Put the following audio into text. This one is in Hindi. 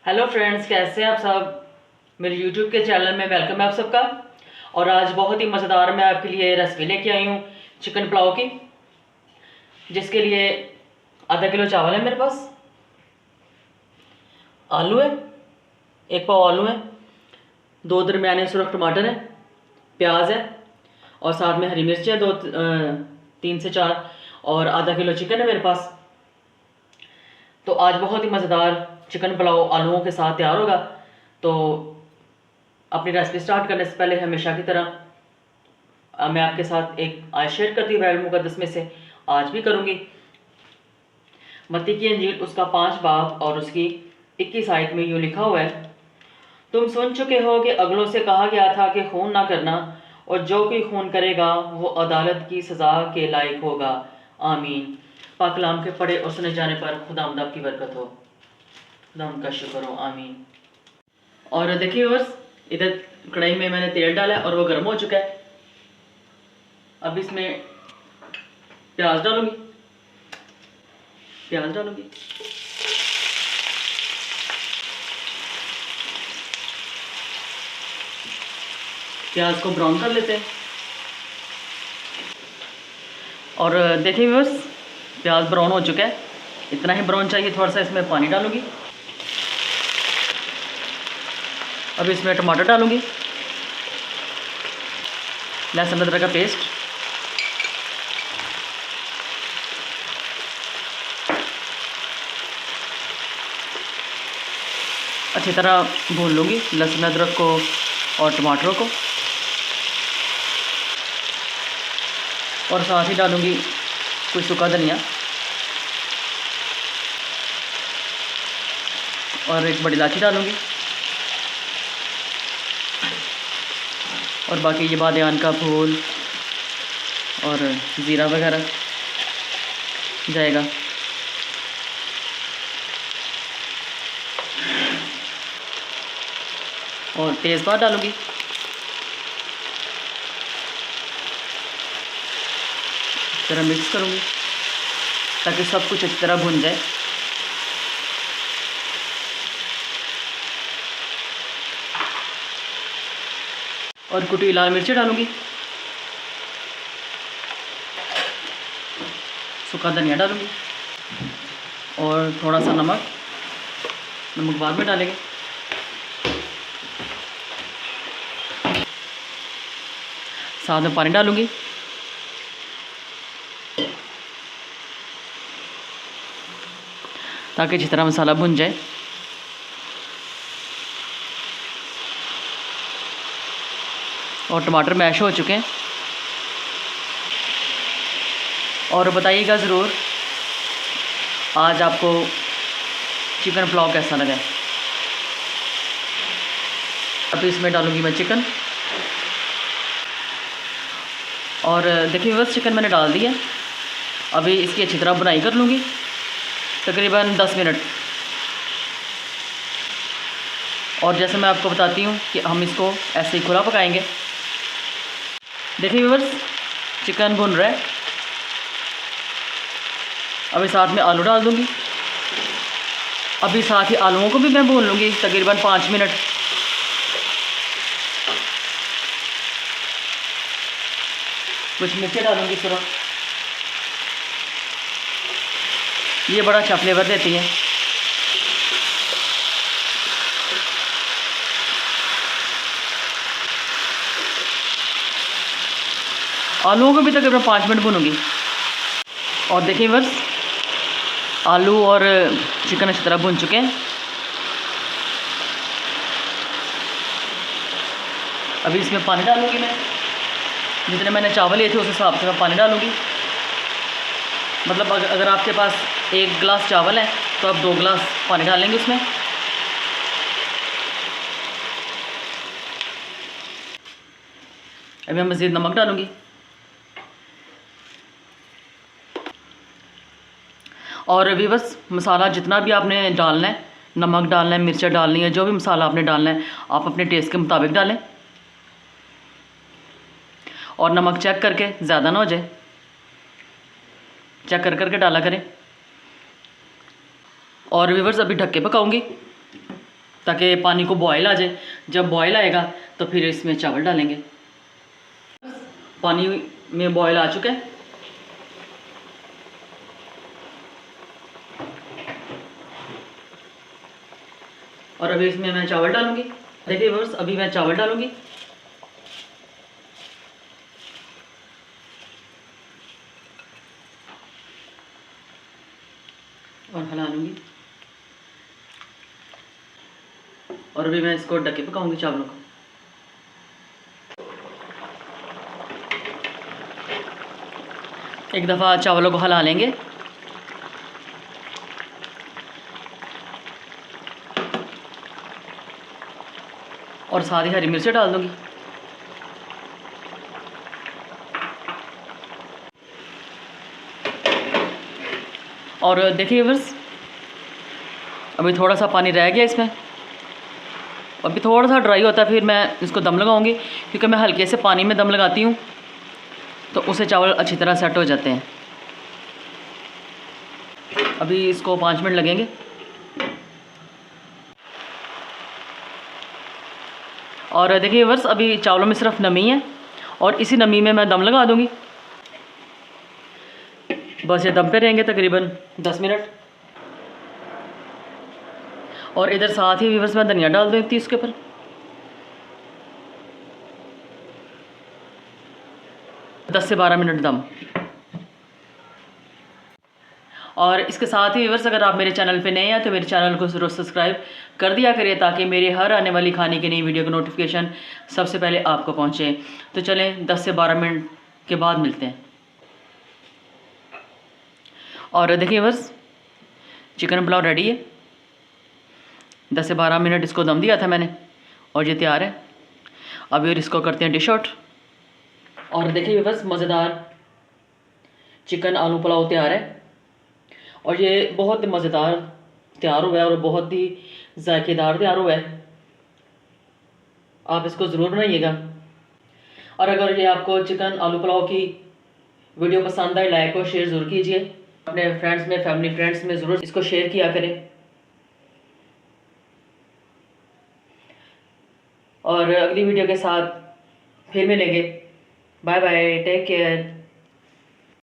हेलो फ्रेंड्स, कैसे हैं आप सब। मेरे यूट्यूब के चैनल में वेलकम है आप सबका। और आज बहुत ही मज़ेदार मैं आपके लिए रेसिपी लेके आई हूँ चिकन पुलाव की, जिसके लिए आधा किलो चावल है मेरे पास, आलू है, एक पाव आलू है, दो दरमियाने सुरख टमाटर है, प्याज है और साथ में हरी मिर्च है, 3 से 4, और आधा किलो चिकन है मेरे पास। तो आज बहुत ही मज़ेदार चिकन पुलाव आलूओं के साथ तैयार होगा। तो अपनी रेसिपी स्टार्ट करने से पहले हमेशा की तरह मैं आपके साथ एक आयत शेयर करती हूँ बाइबल मुकद्दस में से, आज भी करूँगी। मत्ती की इंजील उसका 5 बाब और उसकी 21 आयत में यूँ लिखा हुआ है, तुम सुन चुके हो कि अगलों से कहा गया था कि खून ना करना, और जो कोई खून करेगा वो अदालत की सज़ा के लायक होगा। आमीन। पाक कलाम के पढ़े और सुने जाने पर खुदावंद आपकी बरकत हो, खुदावंद का शुक्र हो। आमीन। और देखिए बस, इधर कढ़ाई में मैंने तेल डाला है और वो गर्म हो चुका है। अब इसमें प्याज डालूंगी। प्याज को ब्राउन कर लेते हैं। और देखिए बस, प्याज ब्राउन हो चुका है, इतना ही ब्राउन चाहिए। थोड़ा सा इसमें पानी डालूंगी। अब इसमें टमाटर डालूंगी, लहसुन अदरक का पेस्ट, अच्छी तरह भून लूँगी लहसुन अदरक को और टमाटरों को। और साथ ही डालूँगी कुछ सूखा धनिया और एक बड़ी इलायची डालूँगी, और बाकी ये बादियान का फूल और ज़ीरा वगैरह जाएगा। और तेज़पात डालूँगी। जरा मिक्स करूँगी ताकि सब कुछ अच्छी तरह भुन जाए। और कुटी हुई लाल मिर्ची डालूँगी, सूखा धनिया डालूँगी और थोड़ा सा नमक बाद में डालेंगे। साथ में पानी डालूँगी ताकि अच्छी तरह मसाला भुन जाए। और टमाटर मैश हो चुके हैं। और बताइएगा ज़रूर आज आपको चिकन पुलाव कैसा लगा। अब इसमें डालूँगी मैं चिकन। और देखिए बस, चिकन मैंने डाल दिया। अभी इसकी अच्छी तरह बुनाई कर लूँगी, तकरीबन 10 मिनट। और जैसे मैं आपको बताती हूँ कि हम इसको ऐसे ही खुला पकाएंगे। देखिए व्यूअर्स, चिकन भुन रहा है। अभी साथ में आलू डाल दूँगी। अभी साथ ही आलूओं को भी मैं भून लूँगी तकरीबन 5 मिनट। कुछ मिर्चें डालूँगी थोड़ा, ये बड़ा अच्छा फ्लेवर देती है। आलूओं को भी तकरीबन 5 मिनट भूनूंगी। और देखिए बस, आलू और चिकन अच्छी तरह भुन चुके हैं। अभी इसमें पानी डालूंगी मैं, जितने मैंने चावल लिए थे उस हिसाब से मैं पानी डालूंगी। मतलब अगर आपके पास 1 गिलास चावल है तो आप 2 गिलास पानी डालेंगे उसमें। अभी मैं मज़ीद नमक डालूंगी। और अभी बस मसाला जितना भी आपने डालना है, नमक डालना है, मिर्चा डालनी है, जो भी मसाला आपने डालना है आप अपने टेस्ट के मुताबिक डालें। और नमक चेक करके, ज़्यादा ना हो जाए, चेक करके डाला करें। और व्यूअर्स, अभी ढक के पकाऊंगी। ताकि पानी को बॉयल आ जाए। जब बॉयल आएगा तो फिर इसमें चावल डालेंगे। पानी में बॉयल आ चुका है। और अभी इसमें मैं चावल डालूंगी। देखिए व्यूअर्स, अभी मैं चावल डालूंगी। और हिला लूँगी। और अभी मैं इसको ढक के पकाऊंगी चावलों को। एक दफ़ा चावलों को हिला लेंगे। और साथ ही हरी मिर्च डाल दूंगी। और देखिए व्यूअर्स, अभी थोड़ा सा पानी रह गया इसमें। अभी थोड़ा सा ड्राई होता है फिर मैं इसको दम लगाऊंगी, क्योंकि मैं हल्के से पानी में दम लगाती हूँ तो उससे चावल अच्छी तरह सेट हो जाते हैं। अभी इसको 5 मिनट लगेंगे। और देखिए व्यूअर्स, अभी चावलों में सिर्फ नमी है और इसी नमी में मैं दम लगा दूँगी। बस ये दम पे रहेंगे तकरीबन 10 मिनट। और इधर साथ ही व्यूअर्स मैं धनिया डाल देती हूँ इसके ऊपर। दस से 12 मिनट दम। और इसके साथ ही व्यूअर्स, अगर आप मेरे चैनल पे नए हैं तो मेरे चैनल को ज़रूर सब्सक्राइब कर दिया करिए, ताकि मेरी हर आने वाली खाने की नई वीडियो का नोटिफिकेशन सबसे पहले आपको पहुँचे। तो चलें 10 से 12 मिनट के बाद मिलते हैं। और देखिए व्यूअर्स, चिकन पुलाव रेडी है। 10 से 12 मिनट इसको दम दिया था मैंने और ये तैयार है। अभी और इसको करते हैं डिश आउट। और देखिए व्यूअर्स, मज़ेदार चिकन आलू पुलाव तैयार है। और ये बहुत मज़ेदार तैयार हुआ है और बहुत ही जायकेदार तैयार हुआ है। आप इसको ज़रूर बनाइएगा। और अगर ये आपको चिकन आलू पुलाव की वीडियो पसंद आए, लाइक और शेयर ज़रूर कीजिए। अपने फ्रेंड्स में, फैमिली फ्रेंड्स में ज़रूर इसको शेयर किया करें। और अगली वीडियो के साथ फिर मिलेंगे। Bye bye, take care.